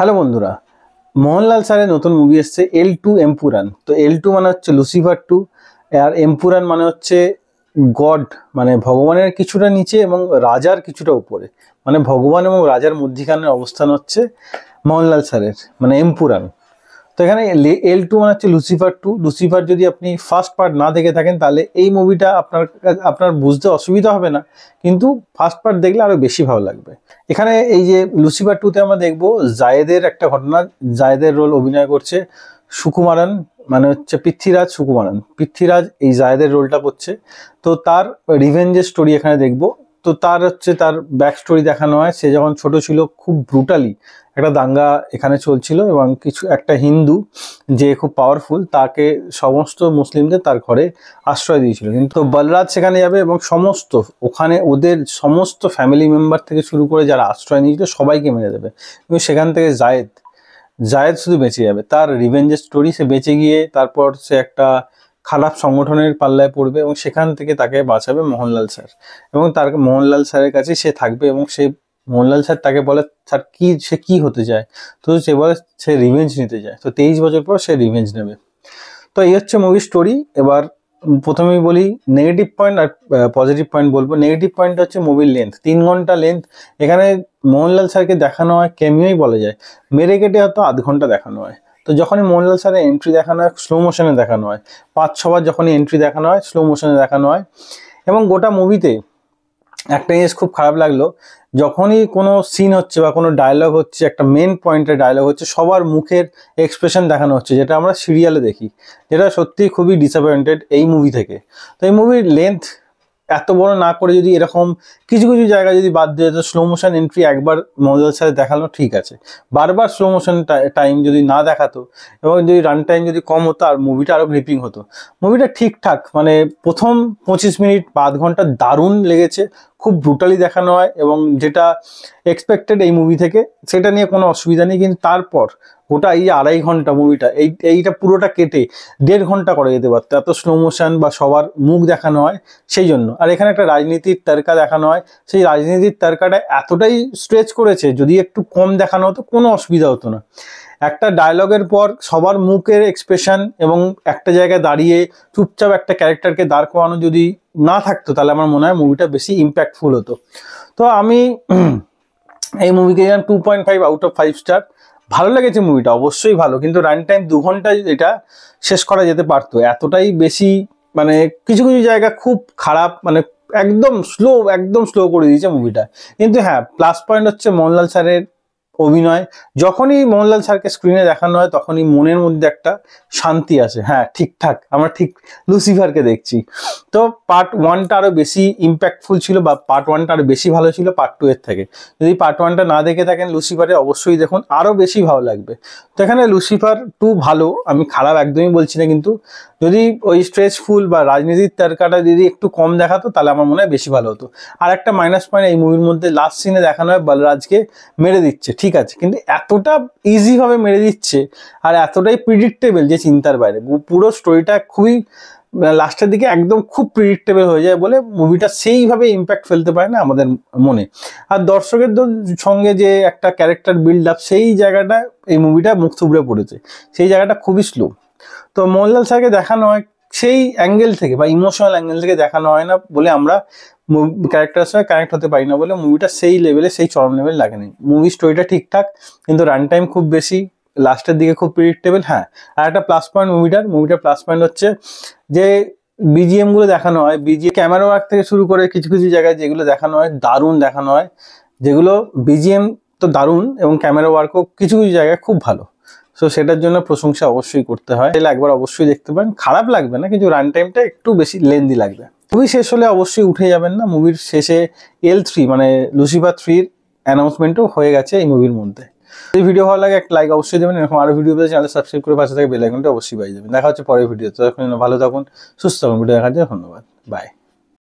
Hello বন্ধুরা, মোহনলাল স্যারের নতুন মুভি এসছে L2 এম্পুরান। তো L2 মানে হচ্ছে লুসিফার 2, আর এম্পুরান মানে হচ্ছে গড, মানে ভগবানের কিছুটা নিচে এবং রাজার কিছুটা উপরে, মানে ভগবান এবং রাজার মধ্যিখানের অবস্থান হচ্ছে মোহনলাল স্যারের, মানে এম্পুরান। তো এখানে L2 মানে হচ্ছে লুসিফার 2। লুসিফার যদি আপনি ফার্স্ট পার্ট না দেখে থাকেন তাহলে এই মুভিটা আপনার বুঝতে অসুবিধা হবে না, কিন্তু ফার্স্ট পার্ট দেখলে আরো বেশি ভালো লাগবে। এখানে এই যে লুসিফার 2তে আমরা দেখবো জায়েদের একটা ঘটনা। জায়েদের রোল অভিনয় করছে সুকুমারন, মানে হচ্ছে পৃথ্বীরাজ সুকুমারন। পৃথ্বীরাজ এই জায়েদের রোলটা করছে। তো তার রিভেঞ্জের স্টোরি এখানে দেখবো। তো তার ব্যাক স্টোরি দেখানো হয়। সে যখন ছোট ছিল খুব ব্রুটালি একটা দাঙ্গা এখানে চলছিল এবং একটা হিন্দু যে খুব পাওয়ারফুল তাকে সমস্ত মুসলিমদের তার ঘরে আশ্রয় দিয়েছিল। কিন্তু বলরাজ সেখানে যাবে এবং ওখানে ওদের সমস্ত ফ্যামিলি মেম্বার থেকে শুরু করে যারা আশ্রয় নিয়েছিল সবাইকে মেরে দেবে। কিন্তু সেখান থেকে জায়েদ শুধু বেঁচে যাবে। তার রিভেঞ্জের স্টোরি, সে বেঁচে গিয়ে তারপর সে একটা খারাপ সংগঠনের পাল্লায় পড়বে এবং সেখান থেকে তাকে বাঁচাবে মোহনলাল স্যার, এবং তার মোহনলাল স্যারের কাছে সে থাকবে এবং মোহনলাল স্যার তাকে বলে সে কি হতে চায়। তো সে বলে সে রিভেঞ্জ নিতে চায়। তো 23 বছর পর সে রিভেঞ্জ নেবে। তো এই হচ্ছে মুভি স্টোরি। এবার প্রথমেই বলি নেগেটিভ পয়েন্ট আর পজিটিভ পয়েন্ট বলবো। নেগেটিভ পয়েন্ট হচ্ছে মুভির লেন্থ, 3 ঘন্টা লেন্থ। এখানে মোহনলাল স্যারকে দেখানো হয় ক্যামিওই বলা যায়, মেরে কেটে হয়তো আধ ঘন্টা দেখানো হয়। তো যখনই মোহনলাল স্যারের এন্ট্রি দেখানো হয় স্লো মোশনে দেখানো হয়, 5-6 বার যখনই এন্ট্রি দেখানো হয় স্লো মোশনে দেখানো হয়। এবং গোটা মুভিতে একটা জিনিস খুব খারাপ লাগলো, যখনই কোনো সিন হচ্ছে বা কোনো ডায়লগ হচ্ছে, একটা মেন পয়েন্টের ডায়লগ হচ্ছে, সবার মুখের এক্সপ্রেশন দেখানো হচ্ছে, যেটা আমরা সিরিয়ালে দেখি, যেটা সত্যিই খুবই ডিসঅ্যাপয়েন্টেড এই মুভি থেকে। তো এই মুভির লেন্থ এত বড় না করে যদি এরকম কিছু কিছু জায়গায় যদি বাদ দিয়ে যেত, স্লো মোশন এন্ট্রি একবার মোহনলাল স্যার দেখালো ঠিক আছে, বারবার স্লো মোশন টাইম যদি না দেখাতো এবং যদি রান টাইম যদি কম হতো আর মুভিটা আরো গ্রিপিং হতো। মুভিটা ঠিকঠাক, মানে প্রথম 25 মিনিট বা আধ ঘন্টা দারুণ লেগেছে, খুব ব্রুটালি দেখানো হয় এবং যেটা এক্সপেক্টেড এই মুভি থেকে, সেটা নিয়ে কোনো অসুবিধা নেই। কিন্তু তারপর গোটা এই 2.5 ঘন্টা মুভিটা এইটা পুরোটা কেটে 1.5 ঘন্টা করে যেতে পারতো, এত স্লো মোশন বা সবার মুখ দেখানো হয় সেই জন্য। আর এখানে একটা রাজনীতির তারকা দেখানো হয়, সেই রাজনীতির তারকাটা এতটাই স্ট্রেচ করেছে, যদি একটু কম দেখানো হতো কোনো অসুবিধা হতো না। একটা ডায়লগের পর সবার মুখের এক্সপ্রেশন এবং একটা জায়গায় দাঁড়িয়ে চুপচাপ একটা ক্যারেক্টারকে দাঁড় করানো যদি না থাকতো তাহলে আমার মনে হয় মুভিটা বেশি ইম্প্যাক্টফুল হতো। তো আমি এই মুভিকে দিলাম 2.5 আউট অফ 5 স্টার। ভালো লেগেছে মুভিটা, অবশ্যই ভালো, কিন্তু রান টাইম 2 ঘন্টায় এটা শেষ করা যেতে পারতো। এতটাই বেশি, মানে কিছু কিছু জায়গা খুব খারাপ, মানে একদম স্লো করে দিয়েছে মুভিটা। কিন্তু হ্যাঁ, প্লাস পয়েন্ট হচ্ছে মোহনলাল স্যারের অভিনয়। যখনই মোহনলাল স্যারকে স্ক্রিনে দেখানো হয় তখনই মনের মধ্যে একটা শান্তি আসে, হ্যাঁ ঠিকঠাক আমরা ঠিক লুসিফারকে দেখছি। তো পার্ট 1টা আরো বেশি ইম্প্যাক্টফুল ছিল, বা পার্ট 1টা আরো বেশি ভালো ছিল পার্ট 2 এর থেকে। যদি পার্ট 1টা না দেখে থাকেন লুসিফারে অবশ্যই দেখুন, আরো বেশি ভালো লাগবে। তো এখানে লুসিফার 2 ভালো, আমি খারাপ একদমই বলছি না, কিন্তু যদি ওই স্ট্রেচফুল বা রাজনীতির তারকাটা যদি একটু কম দেখাতো তাহলে আমার মনে হয় বেশি ভালো হতো। আর একটা মাইনাস পয়েন্ট, এই মুভির মধ্যে লাস্ট সিনে দেখানো হয় বলরাজকে মেরে দিচ্ছে, ঠিক আছে, কিন্তু এতটা ইজি ভাবে মেরে দিচ্ছে আর এতটাই প্রিডিক্টেবল যে চিন্তার বাইরে। পুরো স্টোরিটা খুবই লাস্টের দিকে একদম খুব প্রিডিক্টেবল হয়ে যায় বলে মুভিটা সেইভাবে ইম্প্যাক্ট ফেলতে পারে না আমাদের মনে। আর দর্শকের সঙ্গে যে একটা ক্যারেক্টার বিল্ড আপ, সেই জায়গাটা এই মুভিটা মুখ থুবড়ে পড়েছে, সেই জায়গাটা খুবই স্লো। তো মোহনলাল স্যারকে দেখানো হয় সেই অ্যাঙ্গেল থেকে বা ইমোশনাল অ্যাঙ্গেল থেকে দেখানো হয় না বলে আমরা ক্যারেক্টারের সঙ্গে কানেক্ট হতে পারি না বলে মুভিটা সেই লেভেলে, সেই চরম লেভেল লাগেনি। মুভি স্টোরিটা ঠিকঠাক, কিন্তু রান টাইম খুব বেশি, লাস্টের দিকে খুব প্রেডিক্টেবল। হ্যাঁ, আর একটা প্লাস পয়েন্ট মুভিটার প্লাস পয়েন্ট হচ্ছে যে বিজিএম গুলো দেখানো হয়, ক্যামেরা ওয়ার্ক থেকে শুরু করে কিছু কিছু জায়গায় যেগুলো দেখানো হয় দারুণ দেখানো হয়, যেগুলো বিজিএম তো দারুণ এবং ক্যামেরা ওয়ার্কও কিছু কিছু জায়গায় খুব ভালো। সো সেটার জন্য প্রশংসা অবশ্যই করতে হয়, তাহলে একবার অবশ্যই দেখতে পারেন, খারাপ লাগবে না, কিন্তু রান টাইমটা একটু বেশি লেন্দি লাগবে। মুভি শেষ হলে অবশ্যই উঠে যাবেন না, মুভির শেষে L3 মানে লুসিফার 3-র অ্যানাউন্সমেন্টও হয়ে গেছে এই মুভির মধ্যে। এই ভিডিও ভালো লাগে একটা লাইক অবশ্যই দেবেন, এরকম আরো ভিডিও পেতে চ্যানেল সাবস্ক্রাইব করে পাশে থেকে বেল আইকনটা অবশ্যই বাজিয়ে দেবেন। দেখা হচ্ছে পরের ভিডিওতে, ততক্ষণ ভালো থাকুন, সুস্থ থাকুন। ভিডিও দেখার জন্য ধন্যবাদ, বাই।